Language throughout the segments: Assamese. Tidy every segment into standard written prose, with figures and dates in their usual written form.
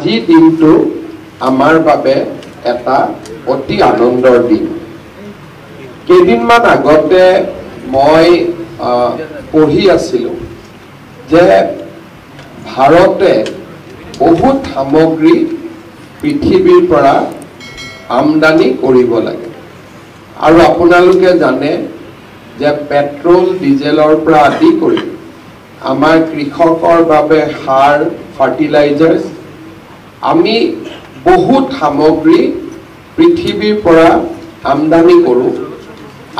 আজি দিনটো আমাৰ বাবে এটা অতি আনন্দৰ দিন। কেইদিনমান আগতে মই পঢ়ি আছিলোঁ যে ভাৰতে বহুত সামগ্ৰী পৃথিৱীৰ পৰা আমদানি কৰিব লাগে। আৰু আপোনালোকে জানে যে পেট্ৰল ডিজেলৰ পৰা আদি কৰি আমাৰ কৃষকৰ বাবে সাৰ ফাৰ্টিলাইজাৰ্ছ আমি বহুত সামগ্ৰী পৃথিৱীৰ পৰা আমদানি কৰোঁ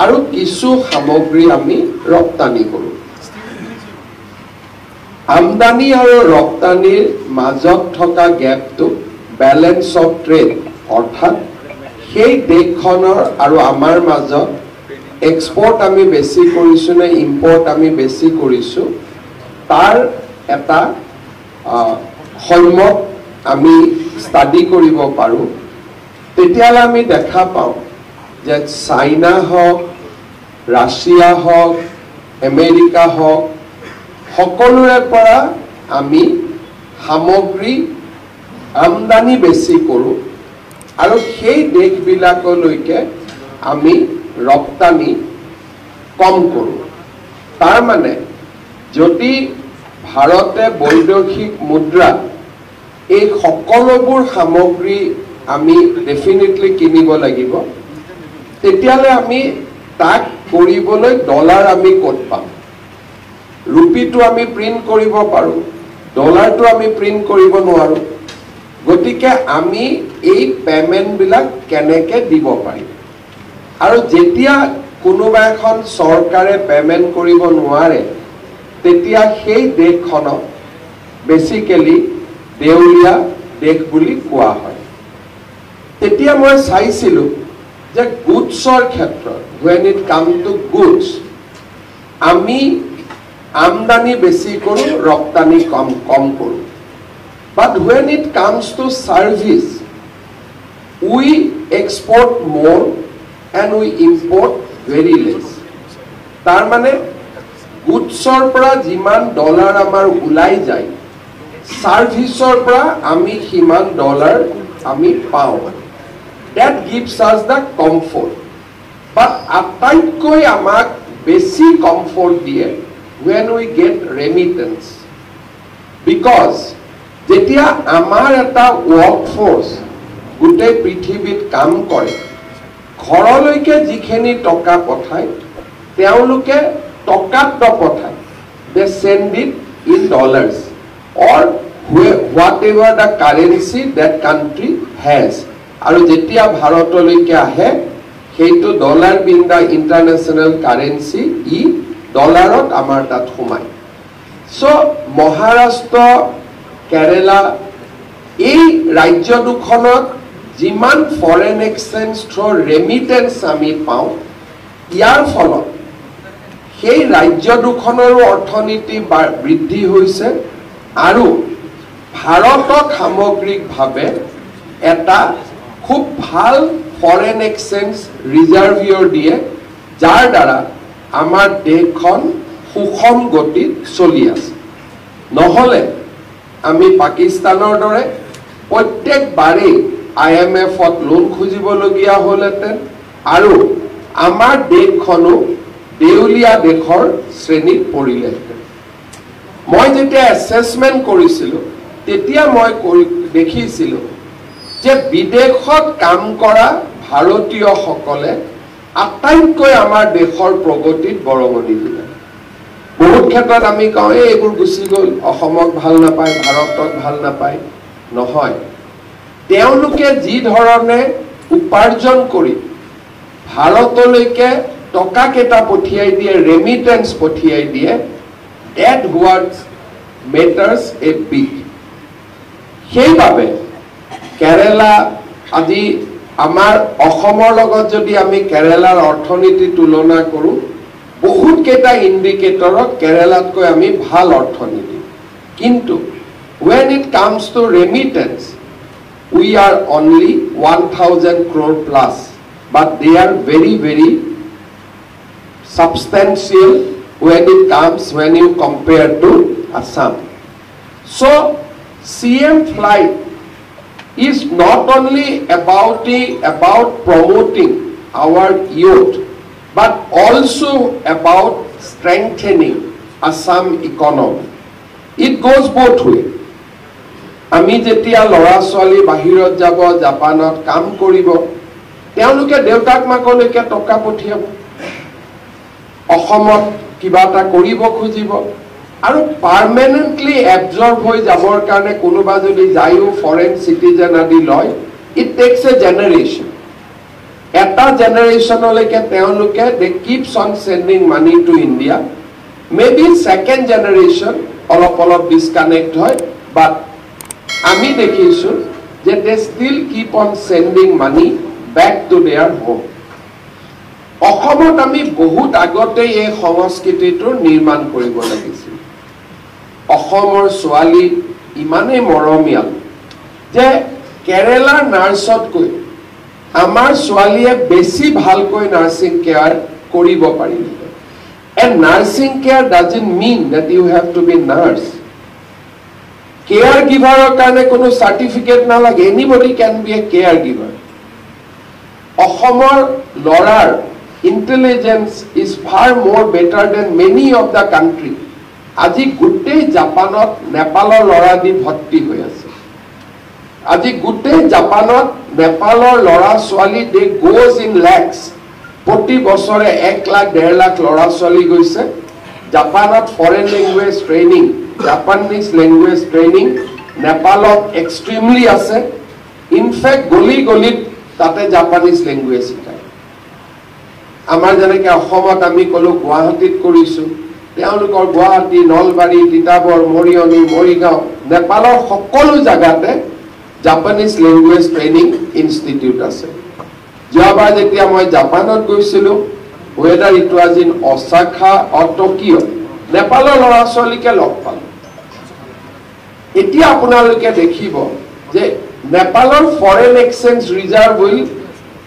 আৰু কিছু সামগ্ৰী আমি ৰপ্তানি কৰোঁ। আমদানি আৰু ৰপ্তানিৰ মাজত থকা গেপটো বেলেন্স অফ ট্ৰেড, অৰ্থাৎ সেই দেশখনৰ আৰু আমাৰ মাজত এক্সপৰ্ট আমি বেছি কৰিছোঁ নে ইম্পৰ্ট আমি বেছি কৰিছোঁ, তাৰ এটা সম্যক আমি ষ্টাডি কৰিব পাৰোঁ। তেতিয়াহ'লে আমি দেখা পাওঁ যে চাইনা হওক, ৰাছিয়া হওক, আমেৰিকা হওক, সকলোৰে পৰা আমি সামগ্ৰী আমদানি বেছি কৰোঁ আৰু সেই দেশবিলাকলৈকে আমি ৰপ্তানি কম কৰোঁ। তাৰ মানে যদি ভাৰতে বৈদেশিক মুদ্ৰা এই সকলোবোৰ সামগ্ৰী আমি ডেফিনেটলি কিনিব লাগিব, তেতিয়াহ'লে আমি তাক কৰিবলৈ ডলাৰ আমি ক'ত পাম? ৰুপিটো আমি প্ৰিণ্ট কৰিব পাৰোঁ, ডলাৰটো আমি প্ৰিণ্ট কৰিব নোৱাৰোঁ। গতিকে আমি এই পেমেণ্টবিলাক কেনেকৈ দিব পাৰিম? আৰু যেতিয়া কোনোবা এখন চৰকাৰে পেমেণ্ট কৰিব নোৱাৰে, তেতিয়া সেই দেশখনক বেচিকেলি দেউলীয়া দেশ বুলি কোৱা হয়। তেতিয়া মই চাইছিলোঁ যে গুডছৰ ক্ষেত্ৰত when it comes to goods আমি আমদানি বেছি কৰোঁ, ৰপ্তানি কম কৰোঁ। But when it comes to service we export more and we import very less. তাৰ মানে গুডছৰ পৰা যিমান ডলাৰ আমাৰ ওলাই যায়, সাৰ্ভিসৰ পৰা আমি সিমান ডলাৰ আমি পাওঁ। That gives us the comfort. But আটাইতকৈ আমাক বেছি কমফৰ্ট দিয়ে when we get remittance. Because যেতিয়া আমাৰ এটা workforce গোটেই পৃথিৱীত কাম কৰে, ঘৰলৈকে যিখিনি টকা পঠায় তেওঁলোকে টকাত নপঠায়, they send it in dollars or whatever the currency that country has. আৰু যেতিয়া ভাৰতলৈকে আহে সেইটো ডলাৰ বিন দা ইণ্টাৰনেশ্যনেল কাৰেঞ্চি, ই ডলাৰত আমাৰ তাত সোমায়। চ' মহাৰাষ্ট্ৰ, কেৰেলা এই ৰাজ্য দুখনত যিমান ফৰেন এক্সচেঞ্জ থ্ৰু ৰেমিটেন্স আমি পাওঁ, ইয়াৰ ফলত সেই ৰাজ্য দুখনৰো অৰ্থনীতি বৃদ্ধি হৈছে আৰু ভাৰতক সামগ্ৰিকভাৱে এটা খুব ভাল ফৰেন এক্সচেঞ্জ ৰিজাৰ্ভিয়ৰ দিয়ে, যাৰ দ্বাৰা আমাৰ দেশখন সুষম গতিত চলি আছে। নহ'লে আমি পাকিস্তানৰ দৰে প্ৰত্যেকবাৰেই IMFত লোন খুজিবলগীয়া হ'লহেঁতেন আৰু আমাৰ দেশখনো দেউলীয়া দেশৰ শ্ৰেণীত পৰিলেহেঁতেন। মই যেতিয়া এছেছমেণ্ট কৰিছিলোঁ তেতিয়া মই দেখিছিলোঁ যে বিদেশত কাম কৰা ভাৰতীয়সকলে আটাইতকৈ আমাৰ দেশৰ প্ৰগতিত বৰঙণি দিলে। বহুত ক্ষেত্ৰত আমি কওঁ এইবোৰ গুচি গ'ল, অসমক ভাল নাপায়, ভাৰতক ভাল নাপায়। নহয়, তেওঁলোকে যি ধৰণে উপাৰ্জন কৰি ভাৰতলৈকে টকা কেইটা পঠিয়াই দিয়ে, ৰেমিটেন্স পঠিয়াই দিয়ে, that what matters a bit. সেইবাবে কেৰেলা আজি আমাৰ অসমৰ লগত যদি আমি কেৰেলাৰ অৰ্থনীতি তুলনা কৰোঁ, বহুত কেইটা ইণ্ডিকেটৰত কেৰেলাতকৈ আমি ভাল অৰ্থনীতি। কিন্তু when it comes to remittance we are only 1000 crore plus, but they are very very substantial when you compare to Assam. So CM flight is not only about promoting our youth, but also about strengthening Assam economy. It goes both ways. আমি যেতিয়া লৰা ছোৱালী বাহিৰত যাব জাপানত কাম কৰিব তেওঁলোকে দেউতাক মাকলৈকে টকা পঠিয়াব অসমত কিবা এটা কৰিব খুজিব আৰু পাৰ্মানেন্টলি এবজৰ্ব হৈ যাবৰ কাৰণে কোনোবা যদি যায়ও ফৰেন সিটিজেন আদি লয় ইট টেক্স এ জেনাৰেশ্যন এটা জেনাৰেশ্যনলৈকে তেওঁলোকে they keeps on sending money to India maybe second generation অলপ ডিসকানেক্ট হয় বাট আমি দেখিছো যে they still keep on sending money back to their home অসমত আমি বহুত আগতে এই সংস্কৃতিটো নিৰ্মাণ কৰিব লাগিছিল অসমৰ ছোৱালী ইমানে মৰমিয়াল যে কেৰালাৰ নাৰ্ছতকৈ আমাৰ ছোৱালীয়ে বেছি ভালকৈ নাৰ্ছিং কেয়াৰ কৰিব পাৰিলে and nursing care doesn't mean that you have to be nurse caregiver karone kono certificate na lage anybody can be a caregiver Ahomor lorar intelligence is far more better than many of the country aji gutte japanot nepalor lora di bhorti hoy ase aji gutte japanot nepalor lora swali they goes in lakhs প্রতি বছরে 1 লাখ 1.5 লাখ লৰা ছোৱালী গৈছে জাপানত foreign language training Japanese language training নেপালত এক্সট্ৰিমলি আছে ইনফ্যাক্ট গলিত তাতে জাপানিজ ল্যাঙ্গুৱেজ শিকায় আমাৰ যেনেকৈ অসমত আমি কলো গুৱাহাটীত কৰিছো তেওঁলোকৰ গুৱাহাটী নলবাৰী তিতাবৰ মৰিয়নি মৰিগাঁও নেপালৰ সকলো জায়গাতে জাপানিজ ল্যাঙ্গুৱেজ ট্ৰেইনিং ইনষ্টিটিউট আছে যোৱাবাৰ যেতিয়া মই জাপানত গৈছিলো whether it was in Osaka or Tokyo নেপালৰ লৰা ছোৱালীকে লগ পালো এতিয়া আপোনালোকে দেখিব যে নেপালৰ foreign exchange reserve will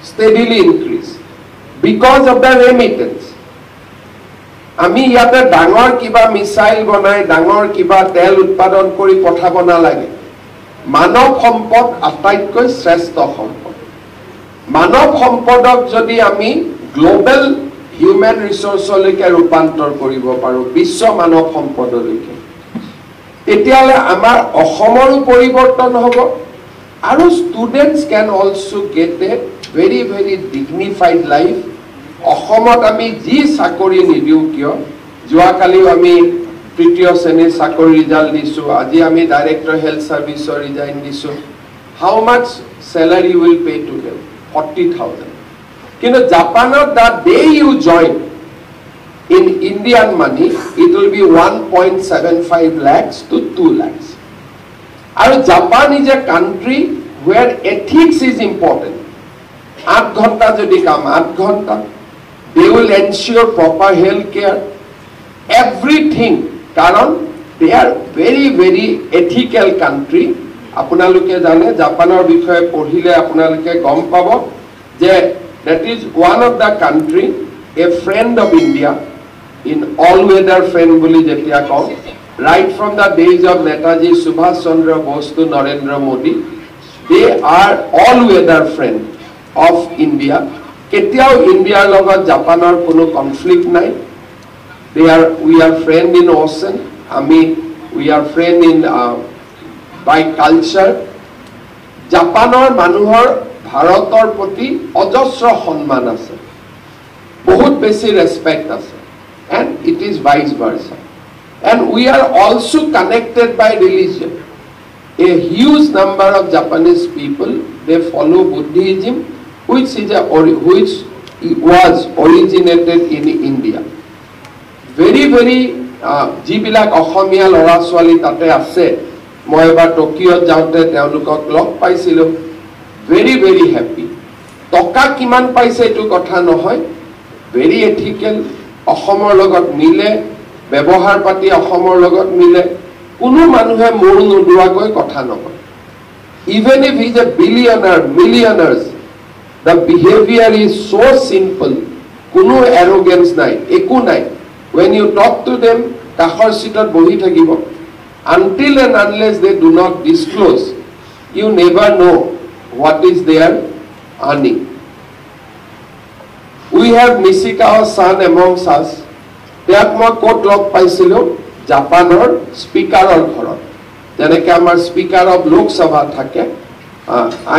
steadily increase because of the remittance আমি ইয়াতে ডাঙৰ কিবা মিসাইল বনাই ডাঙৰ কিবা তেল উৎপাদন কৰি পঠাব নালাগে মানৱ সম্পদ আটাইতকৈ শ্ৰেষ্ঠ সম্পদ মানৱ সম্পদক যদি আমি গ্লোবাল হিউম্যান ৰিসোৰ্সলৈকে ৰূপান্তৰ কৰিব পাৰো বিশ্ব মানৱ সম্পদলৈকে তেতিয়ালে আমাৰ অসমৰ পৰিৱৰ্তন হ'ব আৰু students can also get A very dignified life অসমত আমি যি চাকৰি নিদিও কিয় যোৱাকালি আমি তৃতীয় শ্ৰেণীৰ চাকৰি ৰিজাল্ট দিছো আজি আমি ডাইৰেক্টৰ হেলথ সাৰ্ভিসৰ ৰিজাইন দিছো how much salary will pay to them 40,000 কিন্তু জাপানত the day you join in Indian money it will be 1.75 lakhs to 2 lakhs and Japan is a country where ethics is important 8 ঘন্টা যদি কাম 8 ঘন্টা they will ensure proper health care everything karon they are very ethical country আপোনালোকে জানে জাপানৰ বিষয়ে পঢ়িলে আপোনালোকে গম পাব যে that is one of the country a friend of India in all weather friend বুলি যেতিয়া কও right from the days of Netaji Subhash Chandra Bose to Narendra Modi they are all weather friend of India কেতিয়াও ইন্ডিয়াৰ লগত জাপানৰ কোনো কনফ্লিক্ট নাই we are friend in ocean we are friend in by culture জাপানৰ মানুহৰ ভাৰতৰ প্ৰতি অজস্ৰ সন্মান আছে বহুত বেছি ৰেসপেক্ট আছে and it is vice versa and we are also connected by religion a huge number of Japanese people they follow Buddhism which was originated in India very jibilak অসমীয়া লৰা ছোৱালী তাতে আছে মই এবাৰ টকিঅত যাওঁতে তেওঁলোকক লগ পাইছিলো very happy টকা কিমান পাইছে এটো কথা নহয় very ethical অসমৰ লগত মিলে ব্যৱহাৰ পাতি অসমৰ লগত মিলে কোনো মানুহে মূৰ নুদুৱাকৈ কথা নহয় even if he is a billionaire millionaires the behavior is so simple কোনো arrogance নাই একো নাই when you talk to them কাখৰ সিটত বহি থাকিব until and unless they do not disclose you never know what is their earning. We have Nishikawa's son amongst us. তেওঁক মই ক'ত লগ পাইছিলোঁ জাপানৰ স্পিকাৰৰ ঘৰত যেনেকৈ আমাৰ স্পিকাৰ অফ লোকসভা থাকে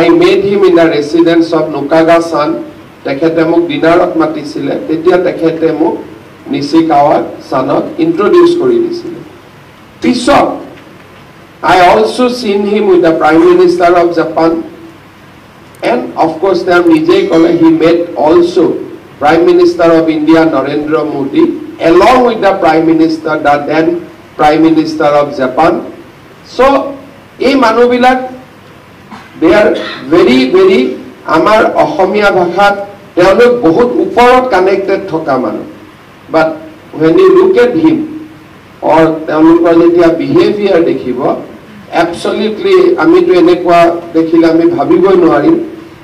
I made him in the residence of Nukaga-san. তেখেতে মোক ডিনাৰত মাতিছিলে তেতিয়া তেখেতে মোক Nishikawa sonক ইন্ট্ৰোডিউস কৰি দিছিলে পিছত I also seen him with the Prime Minister of Japan and of course তেওঁ নিজেই ক'লে he met also Prime Minister of India Narendra Modi along with the Prime Minister, the then Prime Minister of Japan. So, এই মানুহবিলাক they are very very আমাৰ অসমীয়া ভাষাত তেওঁলোক বহুত ওপৰত কানেক্টেড থকা মানুহ but when you look at him or তেওঁলোকৰ যেতিয়া behavior দেখিব absolutely আমিতো এনেকুৱা দেখিলে আমি ভাবিবই নোৱাৰিম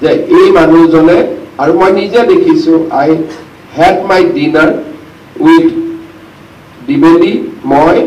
যে এই মানুহজনে আৰু মই নিজে দেখিছো I had my dinner with Dibedi, Moy